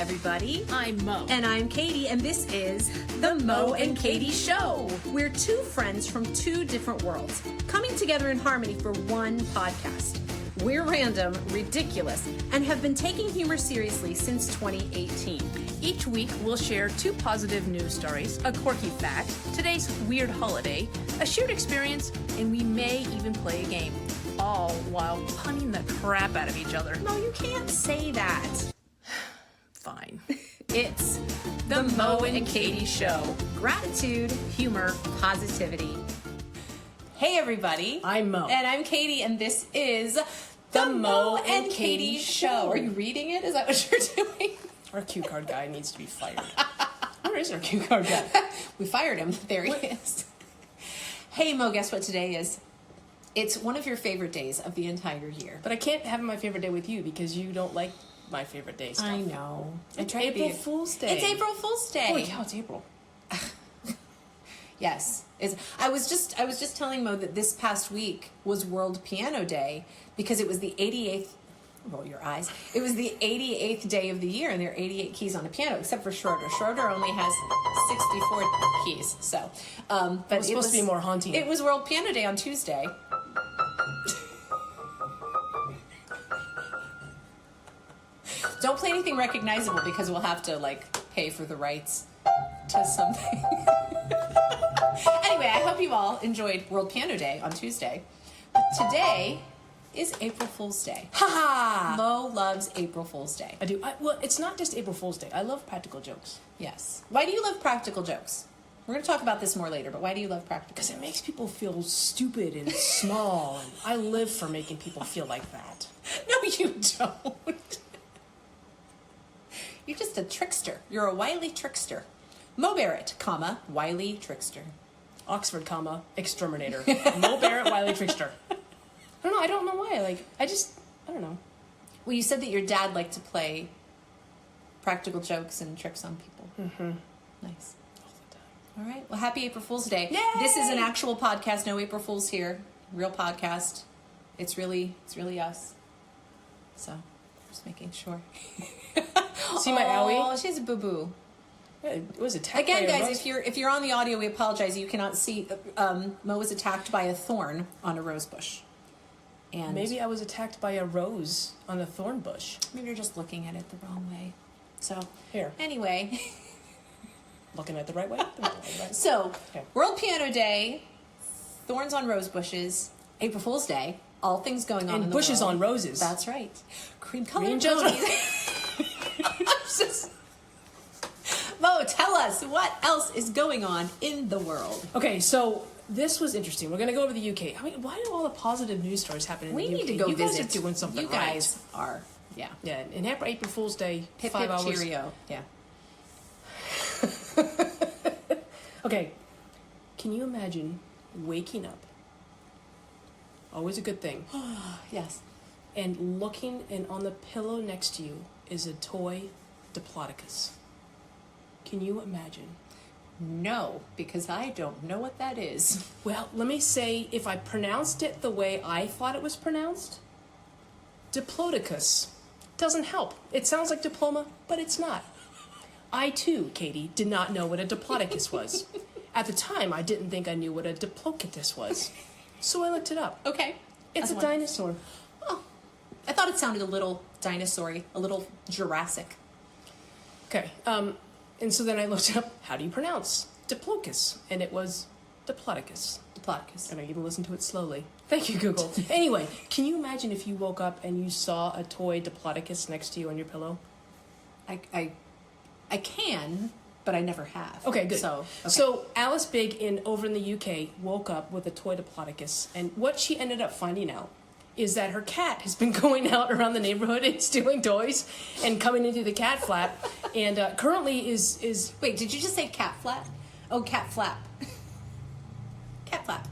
everybody. I'm Mo. And I'm Katie, and this is The Mo and Katie Show. We're two friends from two different worlds, coming together in harmony for one podcast. We're random, ridiculous, and have been taking humor seriously since 2018. Each week, we'll share two positive news stories, a quirky fact, today's weird holiday, a shared experience, and we may even play a game, all while punning the crap out of each other. No, you can't say that. Fine. It's The Mo and Katie Show. Gratitude, humor, positivity. Hey, everybody. I'm Mo. And I'm Katie, and this is The Mo and Katie Show. Are you reading it? Is that what you're doing? Our cue card guy needs to be fired. Where is our cue card guy? We fired him. There he is. Hey, Mo, guess what today is? It's one of your favorite days of the entire year. But I can't have my favorite day with you because you don't like my favorite day stuff. I know. It's April Fool's Day. It's April Fool's Day. Holy cow, it's April. Yes. I was just telling Mo that this past week was World Piano Day because it was the 88th. Roll your eyes. It was the 88th day of the year, and there are 88 keys on a piano, except for Schroeder. Schroeder only has 64 keys. So, but It's supposed to be more haunting. It was World Piano Day on Tuesday. Don't play anything recognizable because we'll have to pay for the rights to something. Anyway, I hope you all enjoyed World Piano Day on Tuesday. But today is April Fool's Day. Ha ha! Mo loves April Fool's Day. I do. Well, it's not just April Fool's Day. I love practical jokes. Yes. Why do you love practical jokes? We're going to talk about this more later, but why do you love practical jokes? Because it makes people feel stupid and small, and I live for making people feel like that. No, you don't. You're just a trickster. You're a wily trickster. Mo Barrett, comma, wily trickster. Oxford, comma, exterminator. Mo Barrett, wily trickster. I don't know why. I don't know. Well, you said that your dad liked to play practical jokes and tricks on people. Mm-hmm. Nice. All the time. All right. Well, happy April Fool's Day. Yay! This is an actual podcast. No April Fools here. Real podcast. It's really us. So, just making sure. See my owie? Oh, she has a boo-boo. It was attacked Again, by a guys, if you're on the audio, we apologize. You cannot see. Mo was attacked by a thorn on a rose bush. And maybe I was attacked by a rose on a thorn bush. maybe you're just looking at it the wrong way. So, Here. anyway. Looking at the right way? The right way. So, Okay. World Piano Day, thorns on rose bushes, April Fool's Day, all things going on And in the bushes world. on roses. That's right. Cream colored Green ponies. Mo, tell us what else is going on in the world. Okay, so this was interesting. We're going to go over the UK. I mean, why do all the positive news stories happen in We the UK? need to go you visit. guys are doing something You guys are, yeah. right. Yeah, and happy April Fool's Day, Hip 5 hip hours. cheerio. Yeah. Okay, can you imagine waking up? Always a good thing. Yes. And looking, and on the pillow next to you is a toy Diplodocus. Can you imagine? No, because I don't know what that is. Well, let me say, if I pronounced it the way I thought it was pronounced, Diplodocus. Doesn't help. It sounds like diploma, but it's not. I too, Katie, did not know what a Diplodocus was. At the time, I didn't think I knew what a Diplodocus was. So I looked it up. Okay. It's a That's one. dinosaur. Oh, I thought it sounded a little dinosaur-y, a little Jurassic. Okay, and so then I looked up, how do you pronounce Diplodocus? And it was Diplodocus. Diplodocus. And I even listened to it slowly. Thank you, Google. Anyway, can you imagine if you woke up and you saw a toy Diplodocus next to you on your pillow? I can, but I never have. Okay, good. So Alice Big over in the UK woke up with a toy Diplodocus, and what she ended up finding out is that her cat has been going out around the neighborhood and stealing toys and coming into the cat flap, and currently is wait, did you just say cat flap? Oh, cat flap. Cat flap.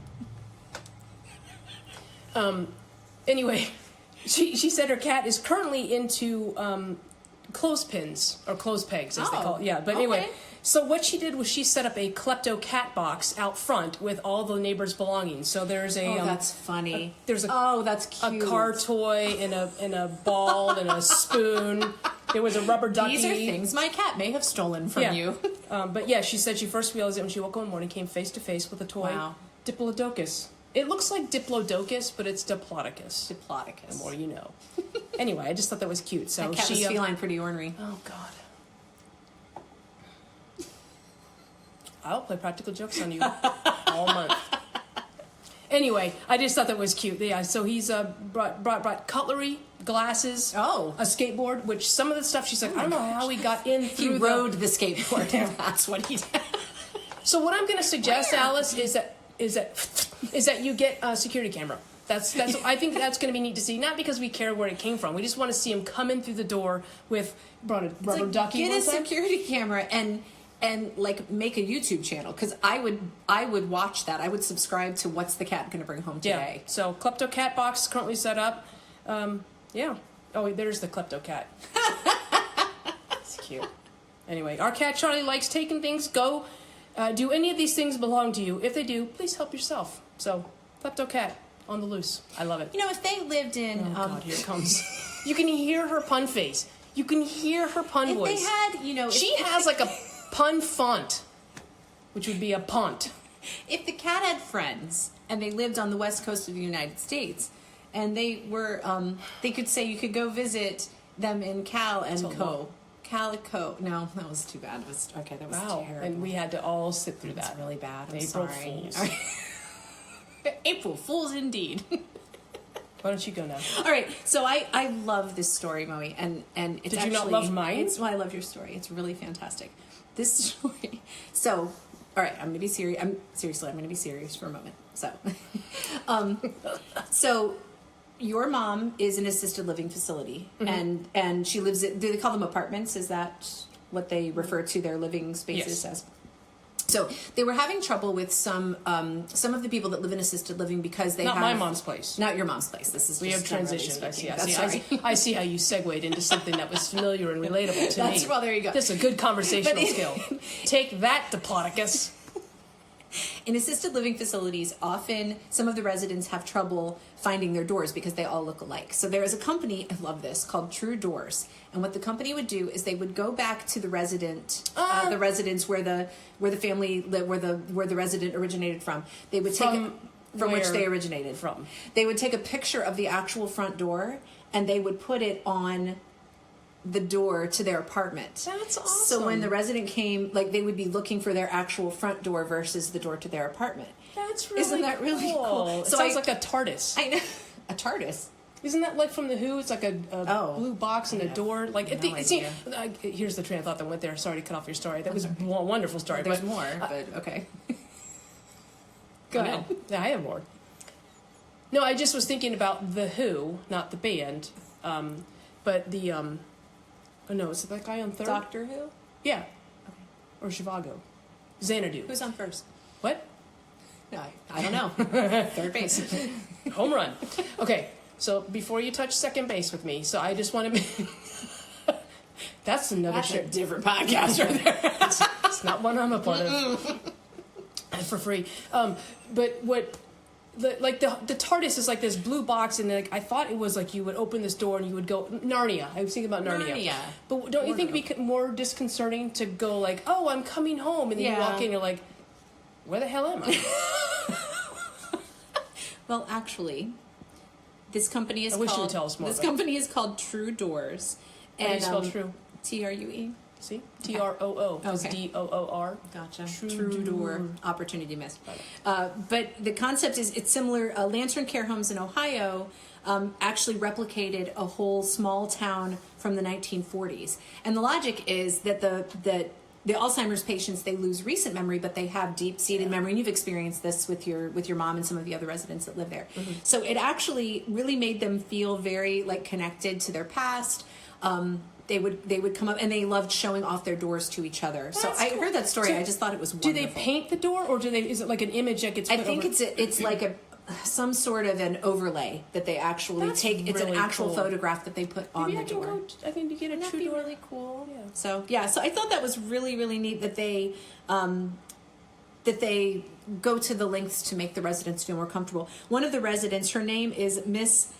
Anyway, she said her cat is currently into clothespins or clothes pegs, as they call it. Yeah, but anyway, okay. So what she did was she set up a klepto cat box out front with all the neighbors' belongings. So there's a that's funny. There's that's cute. a car toy and a ball and a spoon There was a rubber ducky. These are things my cat may have stolen from you. But yeah, she said she first realized it when she woke up in the morning, came face to face with a toy. Wow. Diplodocus. It looks like Diplodocus, but it's Diplodocus. Diplodocus. The more you know. Anyway, I just thought that was cute. So That cat she was feline pretty ornery. Oh God. I'll play practical jokes on you all month. Anyway, I just thought that was cute. Yeah, so he's brought cutlery, glasses, Oh. a skateboard, which some of the stuff she's like, I don't know how he got in He through rode the skateboard. That's what he did. So what I'm going to suggest, Alice, is that you get a security camera. That's I think that's going to be neat to see. Not because we care where it came from. We just want to see him come in through the door with brought a rubber ducky. Get one a time. security camera and like make a YouTube channel, because I would watch that. I would subscribe to What's the Cat Gonna Bring Home Today. Yeah. So Klepto Cat box currently set up. Yeah. Oh, wait, there's the Klepto Cat. It's cute. Anyway, our cat Charlie likes taking things. Go. Do any of these things belong to you? If they do, please help yourself. So Klepto Cat on the loose. I love it. You know, if they lived in Oh God, here it comes. You can hear her pun face. You can hear her pun if voice. they had, you know, She has like a pun font, which would be a punt. if the cat had friends and they lived on the west coast of the United States, and they were, they could say you could go visit them in Cal and a Co. lot. Calico. No, that was too bad. That was Wow. terrible. And we had to all sit through That's that. really bad. I'm April sorry. Fools. All right. April Fools indeed. Why don't you go now? All right, so I love this story, Moe, and it's Did you not love mine? Well, I love your story. It's really fantastic. This story. So, all right, I'm going to be serious. I'm going to be serious for a moment. So, so your mom is an assisted living facility, and she lives at. Do they call them apartments? Is that what they refer to their living spaces as? So they were having trouble with some of the people that live in assisted living because they Not have my mom's place. Not your mom's place. This is We have just generally transitioned. I see. speaking. I see how you segued into something that was familiar and relatable to me. Well, there you go. This is a good conversational But- skill. Take that, Diplodocus. In assisted living facilities, often some of the residents have trouble finding their doors because they all look alike. So there is a company, I love this, called True Doors. And what the company would do is they would go back to the residence where the family lived, where the resident originated from. They would take from which they originated from. They would take a picture of the actual front door and they would put it on the door to their apartment. That's awesome. So when the resident came, like, they would be looking for their actual front door versus the door to their apartment. That's really Isn't that really cool? It So sounds like a TARDIS. I know. A TARDIS. Isn't that like from The Who? It's like a blue box and a door. Like no idea. here's the train of thought that went there. Sorry to cut off your story. That was a wonderful story. There's but, more, but okay. Go I ahead. know. Yeah, I have more. No, I just was thinking about The Who, not the band, but the oh no, is it that guy on third? Doctor Who? Yeah, or Zhivago, Xanadu. Who's on first? What? No, I don't know. Third base. Home run. Okay, so before you touch second base with me, so I just want to. That's another That's a shit. different podcast right there. It's not one I'm a part of. For free. But what the TARDIS is like this blue box, and like I thought it was like you would open this door and you would go Narnia. I was thinking about Narnia. But don't you think it'd be more disconcerting to go like, oh, I'm coming home, and then you walk in, and you're like, where the hell am I? Well, actually, this company is I called. wish you would tell us more This about it. company is called True Doors. How do you spell true? TRUE. See? TROO. It's Okay. DOOR. Gotcha. True Door. Opportunity missed. But the concept is it's similar. Lantern Care Homes in Ohio actually replicated a whole small town from the 1940s. And the logic is that the Alzheimer's patients, they lose recent memory, but they have deep-seated memory. And you've experienced this with your mom and some of the other residents that live there. Mm-hmm. So it actually really made them feel very like connected to their past. They would come up and they loved showing off their doors to each other. So I heard that story. I just thought it was wonderful. Do they paint the door, or is it like an image that gets put I think over? it's like some sort of an overlay that they actually That's take. It's really an actual cool. photograph that they put on Maybe the I can door. go. I think to get a Wouldn't that true be door. really cool? Yeah. So I thought that was really, really neat that they go to the lengths to make the residents feel more comfortable. One of the residents, her name is Miss.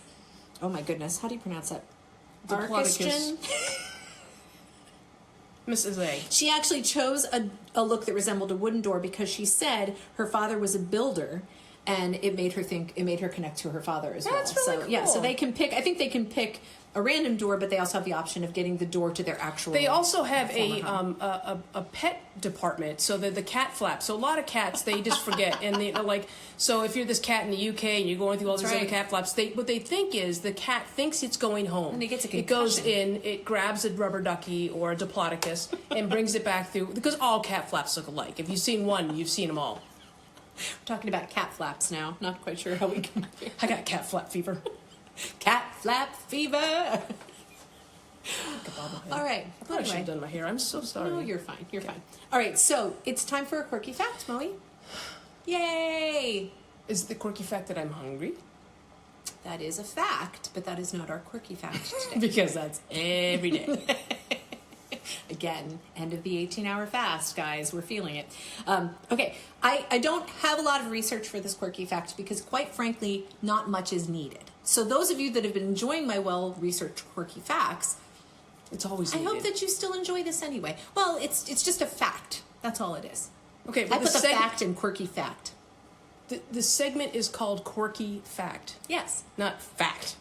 Oh my goodness, how do you pronounce that? Diplodocus. Arkiston? Mrs. A. She actually chose a look that resembled a wooden door because she said her father was a builder, and it made her connect to her father as well. That's really so yeah, so cool. they can pick. I think they can pick a random door, but they also have the option of getting the door to their actual. They also have former home. a pet department, so the cat flap. So a lot of cats they just forget, and they like. So if you're this cat in the UK and you're going through all these That's other right. cat flaps, what they think is the cat thinks it's going home. And it gets a It goes concussion. in, it grabs a rubber ducky or a Diplodocus and brings it back through because all cat flaps look alike. If you've seen one, you've seen them all. We're talking about cat flaps now. Not quite sure how we come here. I got cat flap fever. Cat flap fever. All right. I thought I should have done my hair. I'm so sorry. No, you're fine. You're fine. All right. So it's time for a quirky fact, Moe. Yay! Is the quirky fact that I'm hungry? That is a fact, but that is not our quirky fact today. Because that's every day. Again, end of the 18-hour fast, guys. We're feeling it. Okay, I don't have a lot of research for this quirky fact because, quite frankly, not much is needed. So those of you that have been enjoying my well-researched quirky facts, It's always I needed. hope that you still enjoy this anyway. Well, it's just a fact. That's all it is. Okay, I but put the fact in quirky fact. the segment is called Quirky Fact, Yes. not fact.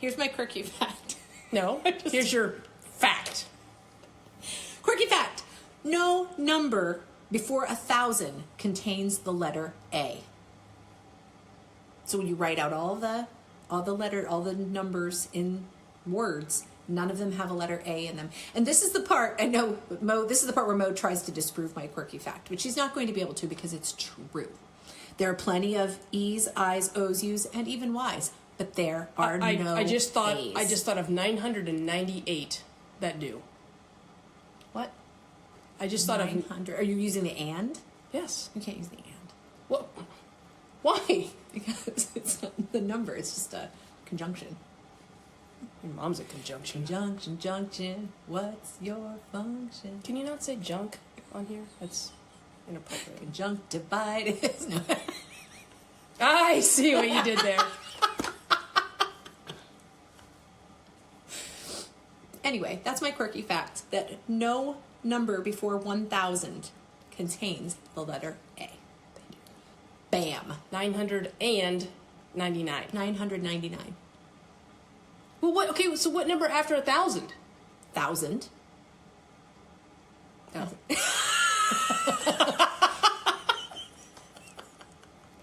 Here's my quirky fact. No, here's your fact. Quirky fact. No number before 1,000 contains the letter A. So when you write out all the numbers in words, none of them have a letter A in them. And this is the part, I know, this is the part where Mo tries to disprove my quirky fact, which he's not going to be able to because it's true. There are plenty of E's, I's, O's, U's, and even Y's, but there are no I just thought A's. of 998 that do. What? I just thought of 900. Are you using the and? yes. You can't use the and. What? Why? Because it's not the number, it's just a conjunction. Your mom's a conjunction. Conjunction, junction, what's your function? Can you not say junk on here? That's inappropriate. Conjunctivitis. No. I see what you did there. Anyway, that's my quirky fact, that no number before 1,000 contains the letter A. Bam. 999. 999. Well, what? Okay, so what number after 1,000? 1,000.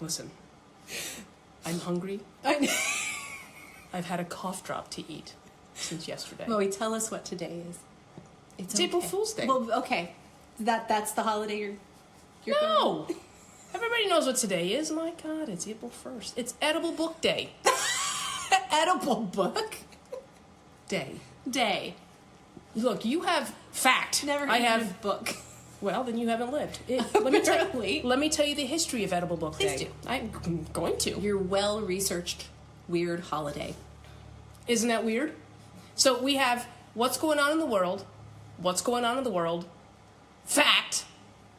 Listen, I'm hungry. I I've had a cough drop to eat since yesterday. Moe, tell us what today is. It's April Fool's Day. Well, okay. That's the holiday you're No! Everybody knows what today is. My God, it's April 1st. It's Edible Book Day. Edible book Day. Look, you have fact. Never heard I of have a book. Well, then you haven't lived. Apparently. Let me tell you the history of Edible Book Please Day. do. I'm going to. Your well-researched weird holiday. Isn't that weird? So we have what's going on in the world, fact,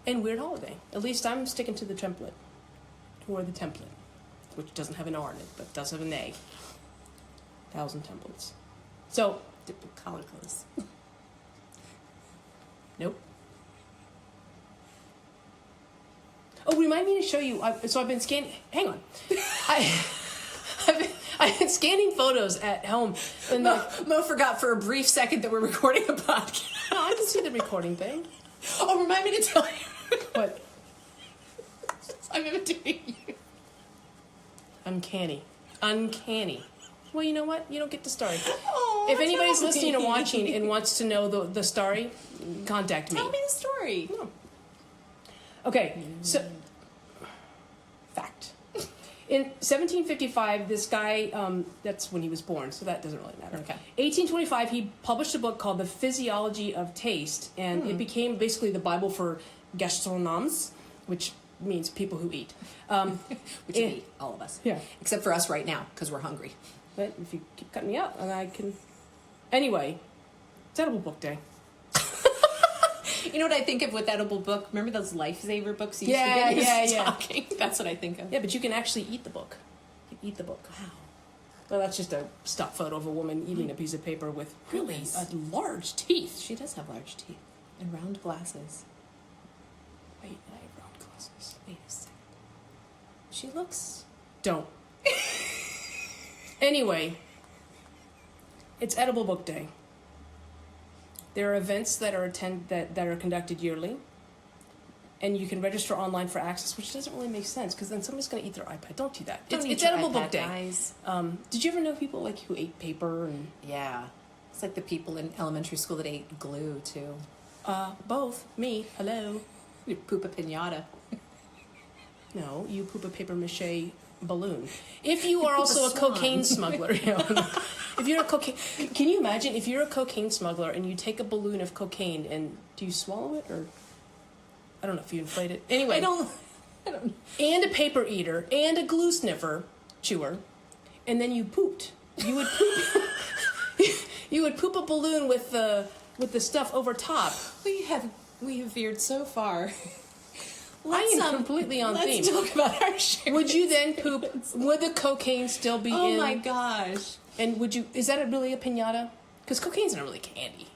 and weird holiday. At least I'm sticking to the template. Or the template, which doesn't have an R in it, but does have an A. 1,000 templates. So, Diplodocus. nope. Oh, remind me to show you. So I've been scanning. Hang on. I've been scanning photos at home. And Mo forgot for a brief second that we're recording a podcast. no, I can see the recording thing. Oh, remind me to tell you. What? I'm imitating you. Uncanny. Well, you know what? You don't get the story. Oh, If anybody's tell listening or me. watching and wants to know the story, contact me. Tell me the story. No. Okay, so fact. In 1755, this guy, that's when he was born, so that doesn't really matter. Okay. 1825, he published a book called The Physiology of Taste, and it became basically the Bible for gastronomes, which means people who eat. Which we eat, all of us. Yeah. Except for us right now, because we're hungry. But if you keep cutting me out, and I can... Anyway, it's Edible Book Day. You know what I think of with Edible Book? Remember those Lifesaver books you used Yeah, to get? yeah. Talking? That's what I think of. Yeah, but you can actually eat the book. You can eat the book. Wow. Well, that's just a stock photo of a woman eating a piece of paper with really Goodness. large teeth. She does have large teeth and round glasses. Wait, I have round glasses. Wait a second. She looks... Don't. Anyway, it's Edible Book Day. There are events that are that are conducted yearly, and you can register online for access, which doesn't really make sense because then somebody's going to eat their iPad. Don't do that. It's Edible Book Day. Guys. Did you ever know people like who ate paper and? Yeah, it's like the people in elementary school that ate glue too. Both. Me. Hello. You poop a pinata. No, you poop a paper mache balloon. If you are also a swan. cocaine smuggler, if you're a cocaine, can you imagine if you're a cocaine smuggler and you take a balloon of cocaine and do you swallow it or I don't know if you inflate it. Anyway, I don't. And a paper eater and a glue sniffer, chewer, and then you pooped. You would poop. You would poop a balloon with the stuff over top. We have veered so far. I am completely on theme. Let's talk about our shared Would you then poop? Would the cocaine still be in? Oh my gosh. And would you? Is that really a pinata? Because cocaine's not really candy.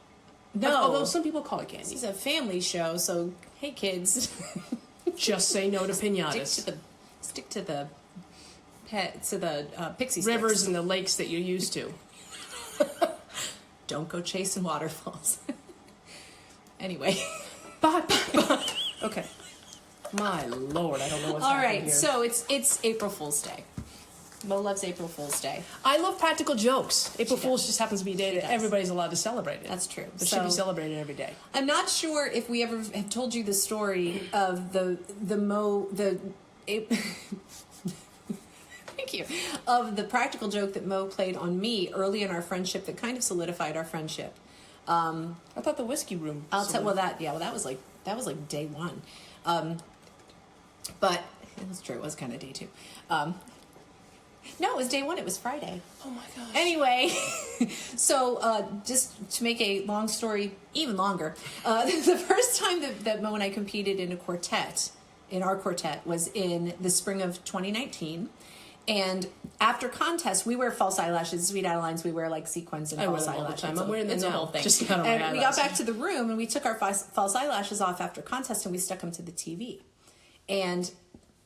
No. Although some people call it This candy. is a family show, so hey kids. Just say no to pinatas. Stick to the pixie sticks. Rivers and the lakes that you're used to. Don't go chasing waterfalls. Anyway. Okay. My Lord, I don't know what's All happening right, here. so it's April Fool's Day. Mo loves April Fool's Day. I love practical jokes. April She Fool's does. just happens to be a day She that does. everybody's allowed to celebrate it. That's true. It should be celebrated every day. I'm not sure if we ever have told you the story of thank you, of the practical joke that Mo played on me early in our friendship that kind of solidified our friendship. I thought the whiskey room. I'll tell. That was like day one, but it was true. It was kind of day two. No, it was day one. It was Friday. Oh my gosh. Anyway, so just to make a long story even longer, the first time that Mo and I competed in our quartet, was in the spring of 2019. And after contest, we wear false eyelashes, sweet eyelines. We wear like sequins and I wear false them all the eyelashes. time. I'm wearing them It's a now. whole thing. Just out of my and we got eyelashes. back to the room and we took our false eyelashes off after contest and we stuck them to the TV. And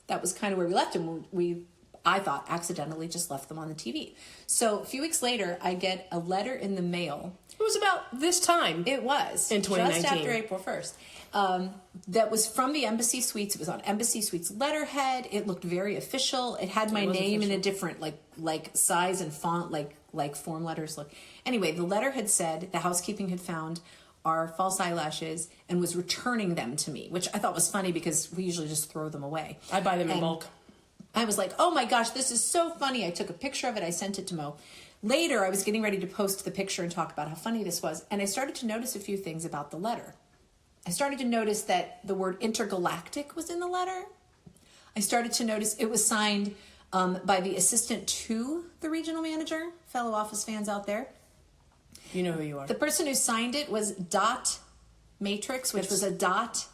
that was kind of where we left them. I thought, accidentally just left them on the TV. So a few weeks later, I get a letter in the mail. It was about this time. It was. In 2019. Just after April 1st. That was from the Embassy Suites. It was on Embassy Suites letterhead. It looked very official. It had my name in a different like size and font, like form letters look. Anyway, the letter had said the housekeeping had found our false eyelashes and was returning them to me, which I thought was funny because we usually just throw them away. I buy them in bulk. I was like, oh my gosh, this is so funny. I took a picture of it. I sent it to Mo. Later, I was getting ready to post the picture and talk about how funny this was. And I started to notice a few things about the letter. I started to notice that the word intergalactic was in the letter. I started to notice it was signed by the assistant to the regional manager, fellow Office fans out there. You know who you are. The person who signed it was Dot Matrix, which was a dot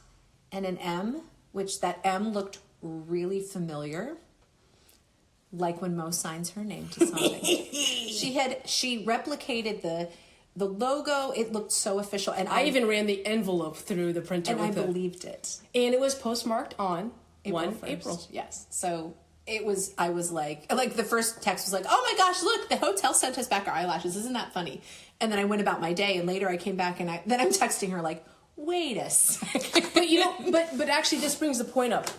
and an M, which that M looked really familiar. Like when Mo signs her name to something. She replicated the logo. It looked so official. And I even ran the envelope through the printer. And I believed it. And it was postmarked on April 1 April. Yes. So I was like the first text was like, oh my gosh, look, the hotel sent us back our eyelashes. Isn't that funny? And then I went about my day and later I came back and then I'm texting her like, wait a second. But actually this brings the point up.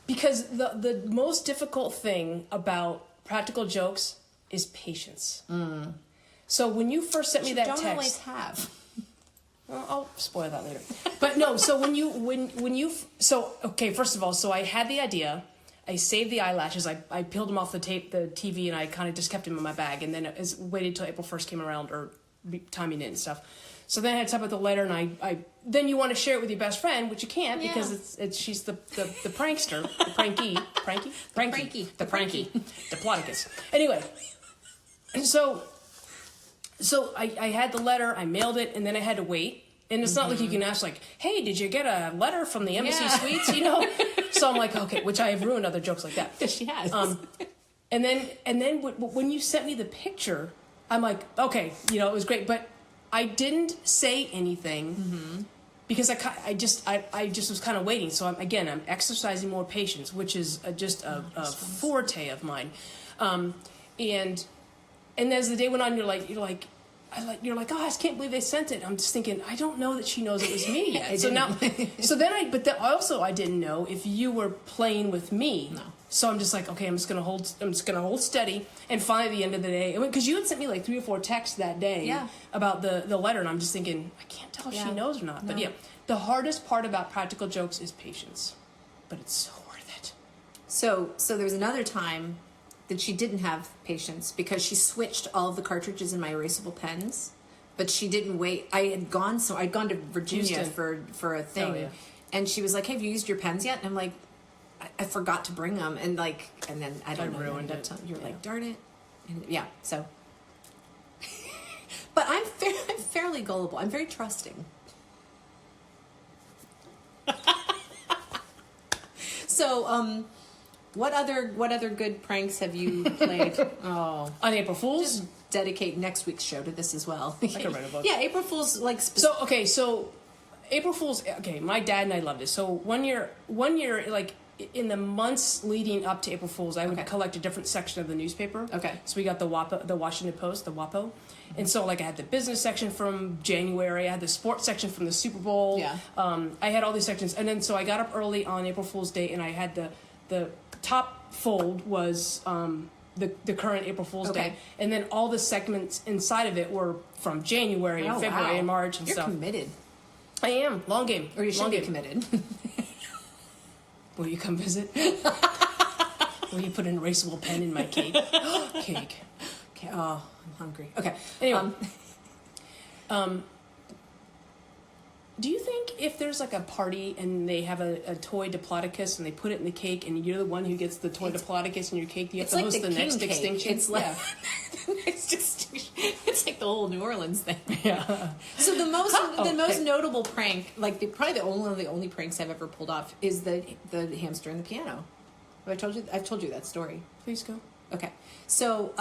Because the most difficult thing about practical jokes is patience. So when you first sent me that text, don't always have. Well, I'll spoil that later. But no, so okay, first of all, so I had the idea. I saved the eyelashes. I peeled them off the TV, and I kind of just kept them in my bag. And then waited till April 1st came around, or timing it and stuff. So then I had to type out the letter, and I then you want to share it with your best friend, which you can't because she's the prankster, the pranky, the pranky, Diplodocus. Anyway, and so I had the letter, I mailed it, and then I had to wait. And it's not like you can ask like, hey, did you get a letter from the Embassy Suites? So I'm like, okay, which I have ruined other jokes like that. Yes, she has. And then when you sent me the picture, I'm like, okay, you know, it was great, but I didn't say anything because I just was kind of waiting. So I'm exercising more patience, which is just a forte of mine. And as the day went on, you're like, oh, I just can't believe they sent it. I'm just thinking, I don't know that she knows it was me yet. I didn't know if you were playing with me. No. So I'm just like, okay, I'm just gonna hold steady. And finally, at the end of the day, because you had sent me like 3 or 4 texts that day about the letter, and I'm just thinking, I can't tell if she knows or not. No. But yeah, the hardest part about practical jokes is patience, but it's so worth it. So there was another time that she didn't have patience because she switched all of the cartridges in my erasable pens, but she didn't wait. I'd gone to Virginia for a thing, and she was like, "Hey, have you used your pens yet?" And I'm like, I forgot to bring them, and then I ruined it. You're like, darn it, and so. But I'm fairly gullible. I'm very trusting. So, what other good pranks have you played? On April Fool's? Just dedicate next week's show to this as well. I can write a book. Yeah, April Fool's So April Fool's. Okay, my dad and I loved it. So one year, like in the months leading up to April Fool's, I would collect a different section of the newspaper. Okay. So we got the Washington Post, the WAPO. And so, like, I had the business section from January. I had the sports section from the Super Bowl. Yeah. I had all these sections. And then, so I got up early on April Fool's Day, and I had the top fold was the current April Fool's Day. And then all the segments inside of it were from January and February and March and stuff. You're committed. I am. Long game. Or you should be committed. Will you come visit? Will you put an erasable pen in my cake? Cake. Okay. Oh, I'm hungry. Okay. Anyway. Do you think if there's like a party and they have a toy Diplodocus and they put it in the cake and you're the one who gets the toy Diplodocus in your cake, do you have to host the next extinction? It's like the next extinction. It's like the whole New Orleans thing. Yeah. So the most notable prank, like probably one of the only pranks I've ever pulled off, is the hamster in the piano. I've told you that story. Please go. Okay. So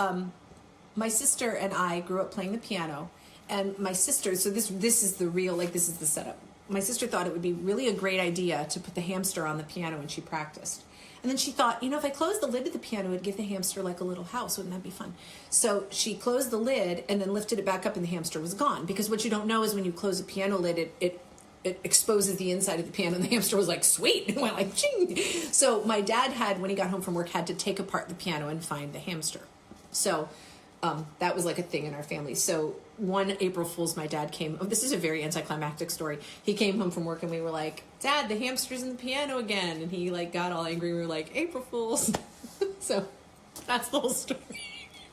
my sister and I grew up playing the piano. And my sister, so this is the setup. My sister thought it would be really a great idea to put the hamster on the piano when she practiced. And then she thought, if I closed the lid of the piano, it'd give the hamster like a little house. Wouldn't that be fun? So she closed the lid and then lifted it back up and the hamster was gone. Because what you don't know is when you close a piano lid, it exposes the inside of the piano, and the hamster was like, sweet. It went like, ching. So my dad when he got home from work, had to take apart the piano and find the hamster. So that was like a thing in our family. So one April Fool's, my dad came. Oh, this is a very anticlimactic story. He came home from work and we were like, "Dad, the hamster's in the piano again." And he like got all angry. We were like, "April Fool's." So that's the whole story.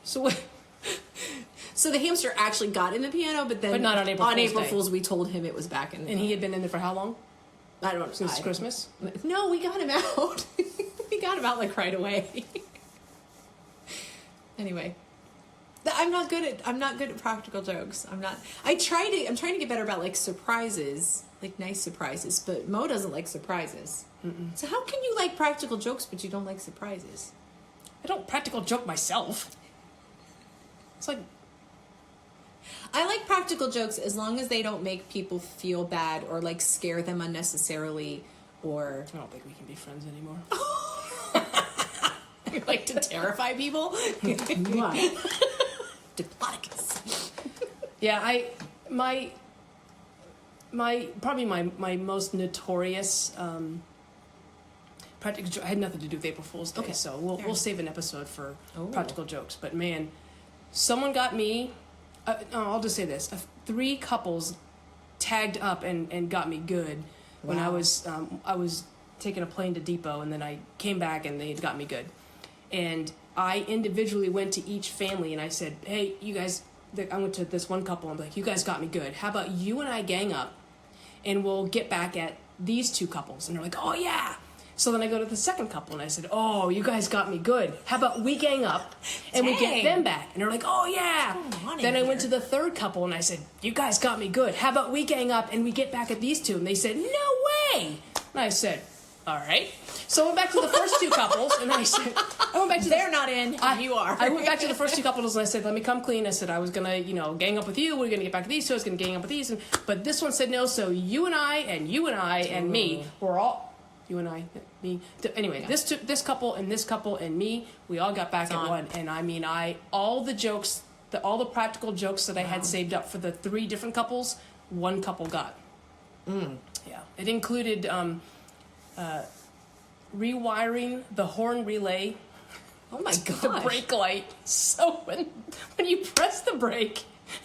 So the hamster actually got in the piano, but not on April Fool's. On April Fool's, we told him it was back in. And he had been in there for how long? I don't know. Since Christmas? No, we got him out. We got him out like right away. Anyway. I'm not good at practical jokes. I'm trying to get better about like surprises, like nice surprises, but Mo doesn't like surprises. Mm-mm. So how can you like practical jokes but you don't like surprises? I don't practical joke myself. It's like I like practical jokes as long as they don't make people feel bad or like scare them unnecessarily or I don't think we can be friends anymore. You like to terrify people? What? Diplodocus. Yeah, my most notorious practical joke had nothing to do with April Fool's Day, so we'll save an episode for practical jokes. But man, someone got me. I'll just say this: 3 couples tagged up and got me good when I was taking a plane to Depot, and then I came back and they had got me good. And I individually went to each family and I said, "Hey, you guys," I went to this one couple and I'm like, "You guys got me good. How about you and I gang up and we'll get back at these 2 couples?" And they're like, "Oh, yeah." So then I go to the second couple and I said, "Oh, you guys got me good. How about we gang up and we get them back?" And they're like, "Oh, yeah." Then I went to the third couple and I said, "You guys got me good. How about we gang up and we get back at these 2?" And they said, "No way." And I said, All right. So I went back to the first two couples, and I said, They're not in. You are. I went back to the first two couples, and I said, let me come clean. I said, I was going to, gang up with you. We're going to get back to these two. I was going to gang up with these. But this one said no, so you and I and me were all, you and I, me. Anyway, this couple and me, we all got back at one. And I mean, all the jokes, all the practical jokes that I had saved up for the three different couples, one couple got. Yeah. It included rewiring the horn relay. Oh my god! The brake light. So when you press the brake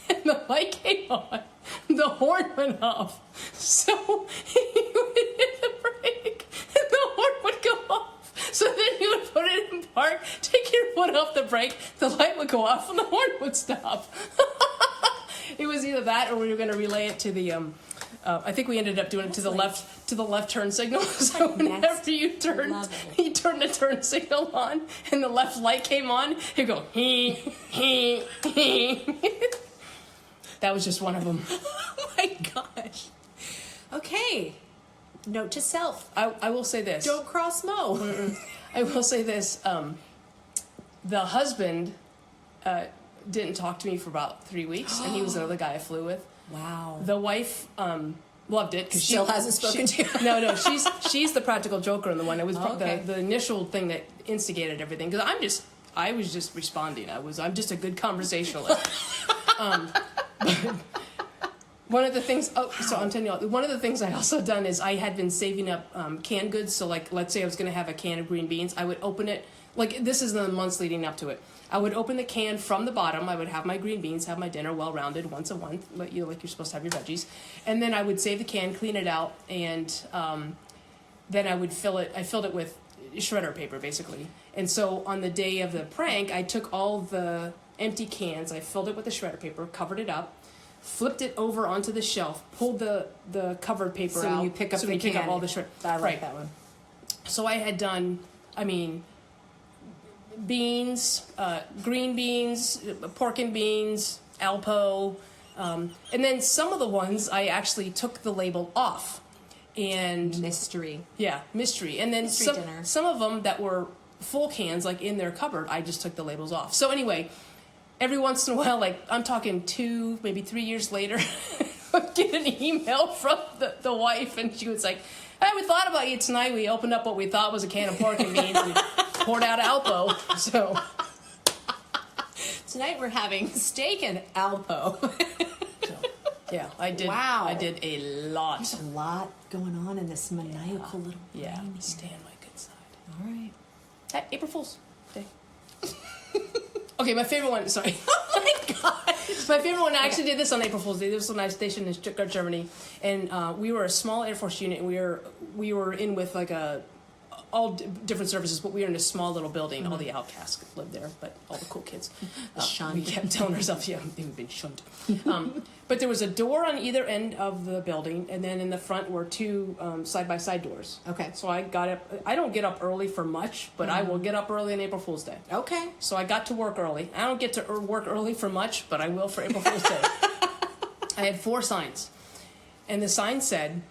and the light came on, the horn went off. So you would hit the brake and the horn would go off. So then you would put it in park, take your foot off the brake, the light would go off and the horn would stop. It was either that or we were going to relay it to the. I think we ended up doing it to the left turn signal. So whenever you turn the turn signal on and the left light came on, you go hee hee hee. That was just one of them. Oh my gosh. Okay. Note to self. I will say this. Don't cross Mo. I will say this. The husband didn't talk to me for about 3 weeks, and he was another guy I flew with. Wow. The wife loved it because she still hasn't spoken to you. No, she's the practical joker in the one. It was Okay. the initial thing that instigated everything. Because I was just responding. I'm just a good conversationalist. One of the things. So I'm telling you, one of the things I also done is I had been saving up canned goods. So like, let's say I was going to have a can of green beans, I would open it. Like this is the months leading up to it. I would open the can from the bottom. I would have my green beans, have my dinner well-rounded once a month, like you're supposed to have your veggies. And then I would save the can, clean it out, and then I would fill it. I filled it with shredder paper, basically. And so on the day of the prank, I took all the empty cans, I filled it with the shredder paper, covered it up, flipped it over onto the shelf, pulled the covered paper so out. You pick up so the you can. pick up all the shred. I like that one. So I had done, beans, green beans, pork and beans, Alpo, and then some of the ones I actually took the label off. And mystery. Yeah, mystery. And then mystery dinner. Some of them that were full cans, like in their cupboard, I just took the labels off. So anyway, every once in a while, like I'm talking 2, maybe 3 years later, I'd get an email from the wife, and she was like, "Hey, we thought about you tonight. We opened up what we thought was a can of pork and beans and poured out Alpo." So tonight we're having steak and Alpo. Yeah, I did. Wow. I did a lot. There's a lot going on in this maniacal little brain. Yeah, stay on my good side. All right. April Fool's Day. Okay, my favorite one. Sorry. Oh my gosh. My favorite one. I actually did this on April Fool's Day. This was when I was stationed in Stuttgart, Germany, and we were a small Air Force unit. And we were in with like all different services, but we were in a small little building. Mm-hmm. All the outcasts lived there, but all the cool kids. We kept telling ourselves, yeah, they've been shunned. But there was a door on either end of the building, and then in the front were 2 side-by-side doors. Okay. So I got up. I don't get up early for much, but I will get up early on April Fool's Day. Okay. So I got to work early. I don't get to work early for much, but I will for April Fool's Day. I had 4 signs, and the sign said,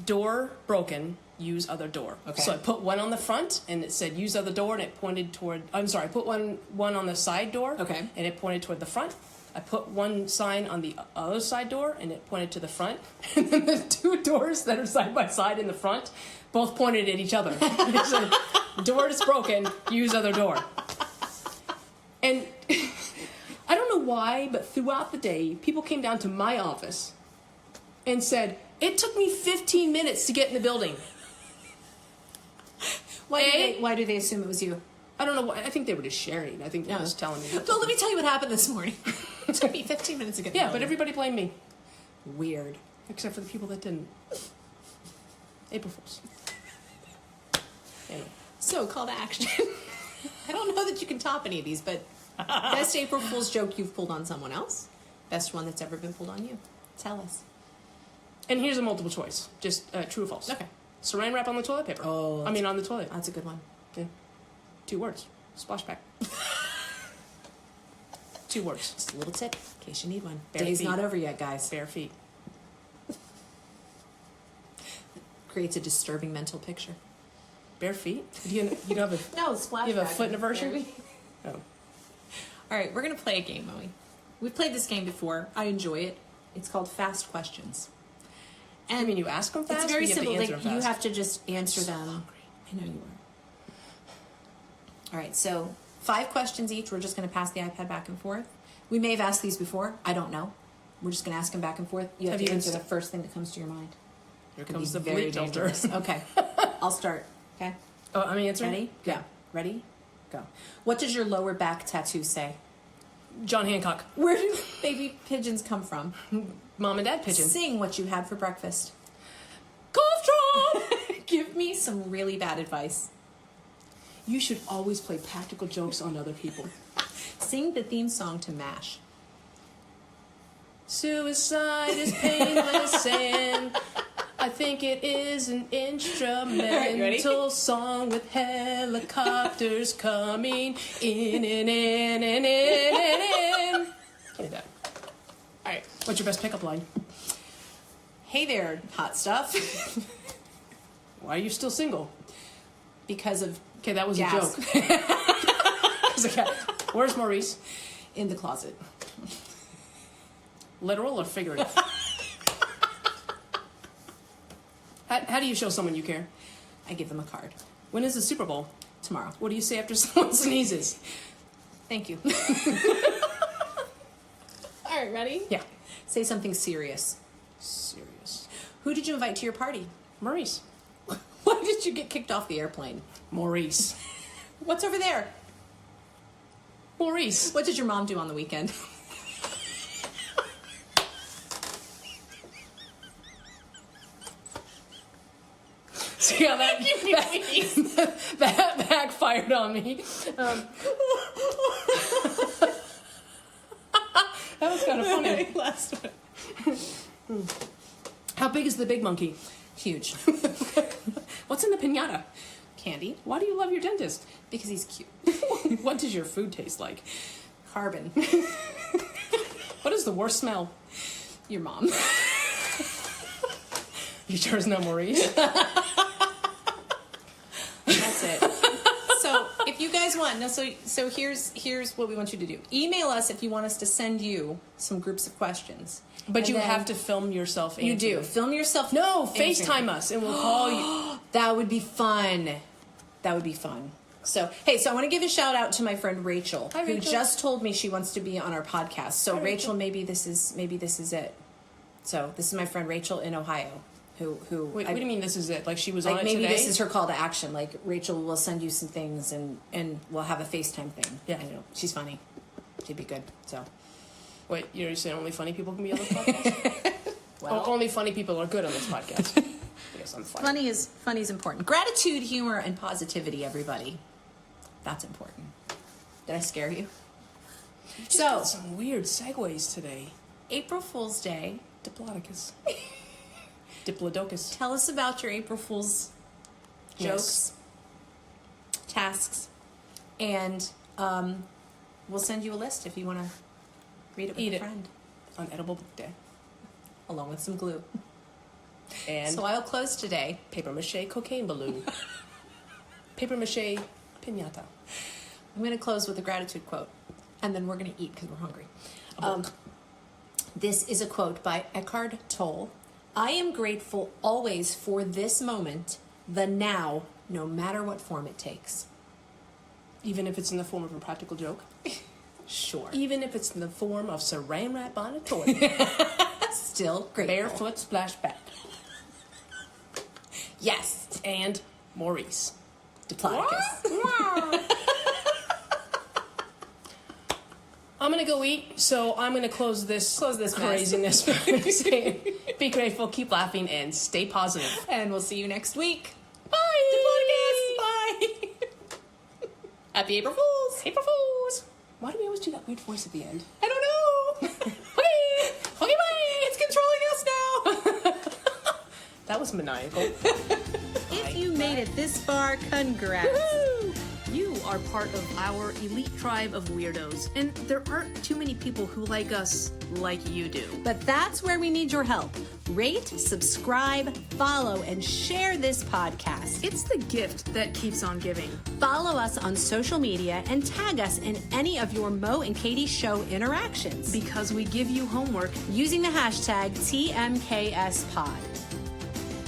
"Door broken. Use other door." Okay. So I put one on the front, and it said "Use other door," and it pointed toward. I'm sorry. I put one on the side door. Okay. And it pointed toward the front. I put one sign on the other side door, and it pointed to the front. And then the 2 doors that are side by side in the front, both pointed at each other. It said, "Door is broken. Use other door." And I don't know why, but throughout the day, people came down to my office and said, "It took me 15 minutes to get in the building." Why do they assume it was you? I don't know why. I think they were just sharing. I think they were just telling me. Well, let me tell you what happened this morning. It took me 15 minutes to get in the Yeah, building. but everybody blamed me. Weird. Except for the people that didn't. April Fools. Anyway. So, call to action. I don't know that you can top any of these, but best April Fool's joke you've pulled on someone else. Best one that's ever been pulled on you. Tell us. And here's a multiple choice. Just true or false. Okay. Saran wrap on the toilet paper. Oh. on the toilet. That's a good one. Yeah. 2 words. Splash back. 2 words. Just a little tip in case you need one. Bare Day's feet. not over yet, guys. Bare feet. Creates a disturbing mental picture. Bare feet? You have a No, splash. you have a pad. foot aversion? Maybe. Oh. All right, we're gonna play a game, Moe. We've played this game before. I enjoy it. It's called Fast Questions. I mean, you ask them fast. It's very or you simple. Have to answer Like, them you fast? have to just answer them. I know you are. All right, so 5 questions each. We're just going to pass the iPad back and forth. We may have asked these before. I don't know. We're just going to ask them back and forth. You have Have to you answer inst- the first thing that comes to your mind. Here Could comes be the very bleep filter. dangerous. Okay, I'll start. Okay, Oh, I'm answering? ready? Yeah. Ready? Go. What does your lower back tattoo say? John Hancock. Where do baby pigeons come from? Mom and Dad pigeon. Sing what you had for breakfast. Cough drop! Give me some really bad advice. You should always play practical jokes on other people. Sing the theme song to MASH. Suicide is painless and I think it is an instrumental song with helicopters coming in and in and in and in. Give me that. All right, what's your best pickup line? Hey there, hot stuff. Why are you still single? Because of Okay, that was gas. a joke. It's okay. Where's Maurice? In the closet. Literal or figurative? How do you show someone you care? I give them a card. When is the Super Bowl? Tomorrow. What do you say after someone sneezes? Thank you. All right, ready? Yeah. Say something serious. Serious. Who did you invite to your party? Maurice. Why did you get kicked off the airplane? Maurice. What's over there? Maurice. What did your mom do on the weekend? See how that backfired on me. That was kind of funny. Last one. How big is the big monkey? Huge. What's in the piñata? Candy. Why do you love your dentist? Because he's cute. What does your food taste like? Carbon. What is the worst smell? Your mom. You sure it's not Maurice? That's it. So if you guys want, no, so here's what we want you to do. Email us if you want us to send you some groups of questions. But And you then have to film yourself. You do. answering. Film yourself. No, answering. FaceTime us and we'll call you. That would be fun. That would be fun. So, hey, so I want to give a shout out to my friend Rachel, Hi, who Rachel. just told me she wants to be on our podcast. So, Hi, Rachel, Rachel. maybe this is it. So, this is my friend Rachel in Ohio, who Wait, what do you mean this is it? Like she was on like it maybe today? this is her call to action. Like Rachel will send you some things and we'll have a FaceTime thing. Yeah. I know. She's funny. She'd be good. So, Wait, you're saying only funny people can be on this podcast? well, Only funny people are good on this podcast. I guess I'm funny. funny is important. Gratitude, humor, and positivity, everybody. That's important. Did I scare you? Just got some weird segues today. April Fool's Day. Diplodocus. Diplodocus. Tell us about your April Fool's jokes, tasks, and we'll send you a list if you want to read it with Eat a it. friend, On Edible Book Day. along with some glue. And So I'll close today. paper mache cocaine balloon. Paper mache piñata. I'm going to close with a gratitude quote, and then we're going to eat because we're hungry. This is a quote by Eckhart Tolle. I am grateful always for this moment, the now, no matter what form it takes. Even if it's in the form of a practical joke. Sure. Even if it's in the form of saran wrap on a toilet. Still grateful. Barefoot splash back. Yes. And Maurice. Diplodocus. I'm gonna go eat, so I'm gonna close this mess. craziness by saying, be grateful, keep laughing, and stay positive. And we'll see you next week. Bye! Diplodocus. Bye. Happy April Fools. April Fools! Why do we always do that weird voice at the end? I don't know. Okay! Okay, bye! It's controlling us now. That was maniacal. If you made it this far, congrats. You are part of our elite tribe of weirdos, and there aren't too many people who like us like you do. But that's where we need your help. Rate, subscribe, follow, and share this podcast. It's the gift that keeps on giving. Follow us on social media and tag us in any of your Mo and Katie Show interactions Because we give you homework. using the hashtag TMKSPod.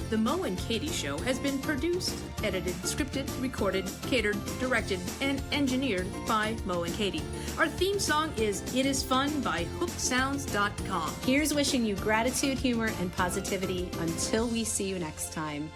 The Mo and Katie Show has been produced, edited, scripted, recorded, catered, directed, and engineered by Mo and Katie. Our theme song is It Is Fun by HookedSounds.com. Here's wishing you gratitude, humor, and positivity until we see you next time.